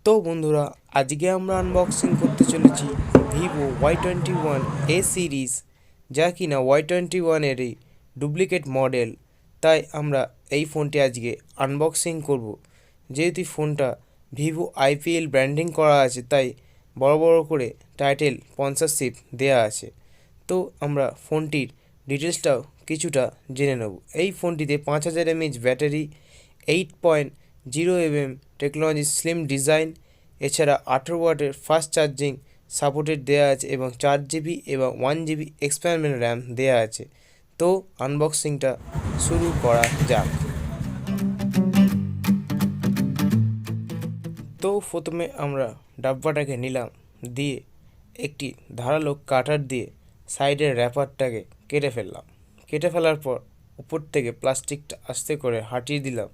তো বন্ধুরা, আজকে আমরা আনবক্সিং করতে চলেছি ভিভো Y21 এ সিরিজ, যা কিনা Y21-এরই ডুপ্লিকেট মডেল। তাই আমরা এই ফোনটি আজকে আনবক্সিং করব। যেহেতু ফোনটা ভিভো IPL ব্র্যান্ডিং করা আছে, তাই বড় বড় করে টাইটেল স্পন্সরশিপ দেয়া আছে। তো আমরা ফোনটির ডিটেলসটাও কিছুটা জেনে নেব। এই ফোনটিতে 5000 mAh battery, 8.0 mm technology slim design, এছাড়া 18 ওয়াটের ফাস্ট চার্জিং সাপোর্টেড দেওয়া আছে এবং 4GB এবং 1GB এক্সপ্যান্ডেবল র্যাম দেওয়া আছে। তো আনবক্সিংটা শুরু করা যাক। তো প্রথমে আমরা ডাব্বাটাকে নিলাম, দিয়ে একটি ধারালো কাটার দিয়ে সাইডের র্যাপারটাকে কেটে ফেললাম। কেটে ফেলার পর উপর থেকে প্লাস্টিকটা আস্তে করে হাটিয়ে দিলাম,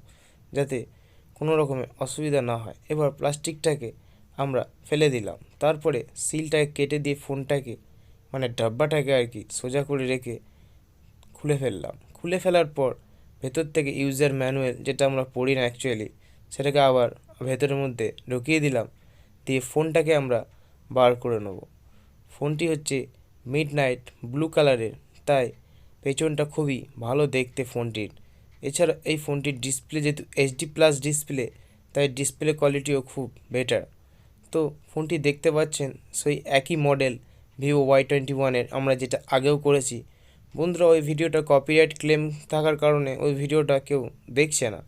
যাতে কোনো রকমের অসুবিধা না হয়। এবার প্লাস্টিকটাকে আমরা ফেলে দিলাম। তারপরে সিলটাকে কেটে দিয়ে ফোনটাকে, মানে ডাব্বাটাকে আর কি, সোজা করে রেখে খুলে ফেললাম। খুলে ফেলার পর ভেতর থেকে ইউজার ম্যানুয়াল, যেটা আমরা পড়ি না অ্যাকচুয়ালি, সেটাকে আবার ভেতরের মধ্যে ঢুকিয়ে দিলাম। দিয়ে ফোনটাকে আমরা বার করে নেব। ফোনটি হচ্ছে মিডনাইট ব্লু কালারের, তাই পেছনটা খুবই ভালো দেখতে ফোনটির। এছাড়া এই ফোনটির ডিসপ্লে যেহেতু HD+ ডিসপ্লে, তাই ডিসপ্লে কোয়ালিটিও খুব বেটার। তো ফোনটি দেখতে পাচ্ছেন সেই একই মডেল ভিভো Y21-এর, আমরা যেটা আগেও করেছি। বন্ধুরা, ওই ভিডিওটা কপিরাইট ক্লেম থাকার কারণে ওই ভিডিওটা কেউ দেখছে না,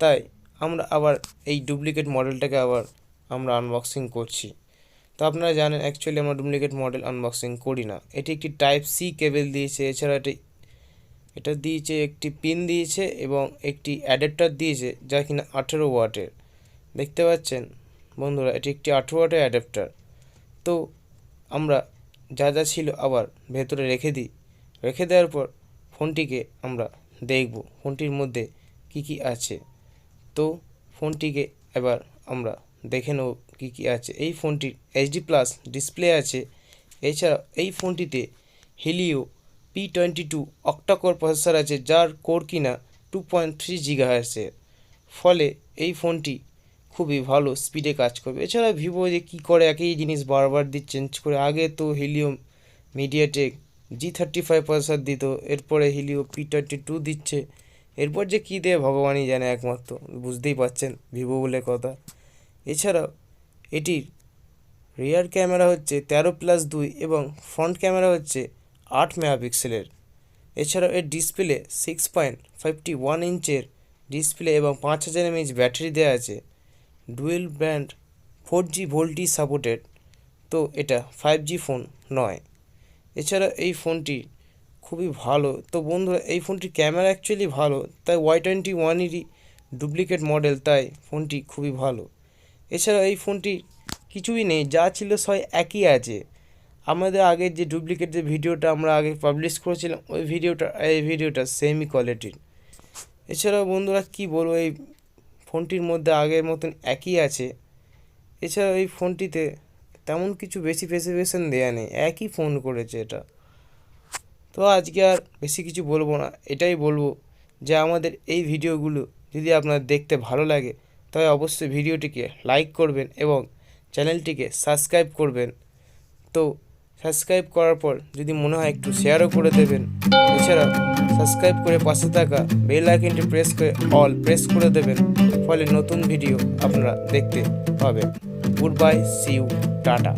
তাই আমরা আবার এই ডুপ্লিকেট মডেলটাকে আবার আমরা আনবক্সিং করছি। তো আপনারা জানেন অ্যাকচুয়ালি আমরা ডুপ্লিকেট মডেল আনবক্সিং করি না। এটি একটি Type-C কেবল দিয়েছে, এছাড়া এটা দিয়েছে একটি পিন দিয়েছে এবং একটি অ্যাডাপ্টার দিয়েছে, যা কিনা 18 ওয়াটের। দেখতে পাচ্ছেন বন্ধুরা, এটি একটি 18 ওয়াটের অ্যাডাপ্টার। তো আমরা যা যা ছিল আবার ভেতরে রেখে দিই। রেখে দেওয়ার পর ফোনটিকে আমরা দেখব ফোনটির মধ্যে কি কি আছে। তো ফোনটিকে এবার আমরা দেখে নেব কী কী আছে। এই ফোনটির HD+ ডিসপ্লে আছে। এছাড়া এই ফোনটিতে হেলিও P22 অক্টাকোর প্রসেসর আছে, যার কোর কিনা 2.3 GHz-এর। ফলে এই ফোনটি খুবই ভালো স্পিডে কাজ করবে। এছাড়া ভিভো যে কী করে একই জিনিস বারবার চেঞ্জ করে, আগে তো হেলিও মিডিয়াটেক G35 প্রসেসর দিত, এরপরে হেলিও P22 দিচ্ছে, এরপর যে কী দেয় ভগবানই জানে একমাত্র, বুঝতেই পারছেন ভিভো বলে কথা। এছাড়াও এটির রিয়ার ক্যামেরা হচ্ছে 13+2 এবং ফ্রন্ট ক্যামেরা হচ্ছে 8 মেগাপিক্সেলের। এছাড়াও এর ডিসপ্লে 6.51 ইঞ্চের ডিসপ্লে এবং 5000 mAh ব্যাটারি দেওয়া আছে। Dual band 4G voltage supported, তো এটা 5G ফোন নয়। এছাড়া এই ফোনটি খুবই ভালো। তো বন্ধুরা, এই ফোনটির ক্যামেরা অ্যাকচুয়ালি ভালো, তাই Y21-এরই ডুপ্লিকেট মডেল, তাই ফোনটি খুবই ভালো। এছাড়া এই ফোনটি কিছুই নেই, যা ছিল সবাই একই আছে। আমাদের আগের যে ডুপ্লিকেট যে ভিডিওটা আমরা আগে পাবলিশ করেছিলাম, ওই ভিডিওটা এই ভিডিওটা সেমই কোয়ালিটির। এছাড়াও বন্ধুরা কী বলবো, এই ফোনটির মধ্যে আগের মতন একই আছে। এছাড়াও এই ফোনটিতে তেমন কিছু বেশি স্পেসিফিকেশন দেওয়া নেই, একই ফোন করেছে এটা। তো আজকে আর বেশি কিছু বলবো না, এটাই বলবো যে আমাদের এই ভিডিওগুলো যদি আপনার দেখতে ভালো লাগে, তবে অবশ্যই ভিডিওটিকে লাইক করবেন এবং চ্যানেলটিকে সাবস্ক্রাইব করবেন। তো সাবস্ক্রাইব করার পর যদি মনে হয় একটু শেয়ারও করে দেবেন। এছাড়া সাবস্ক্রাইব করে পাশে থাকা বেল আইকনটি প্রেস করে অল প্রেস করে দেবেন, ফলে নতুন ভিডিও আপনারা দেখতে পাবেন। Good bye, see you, tata.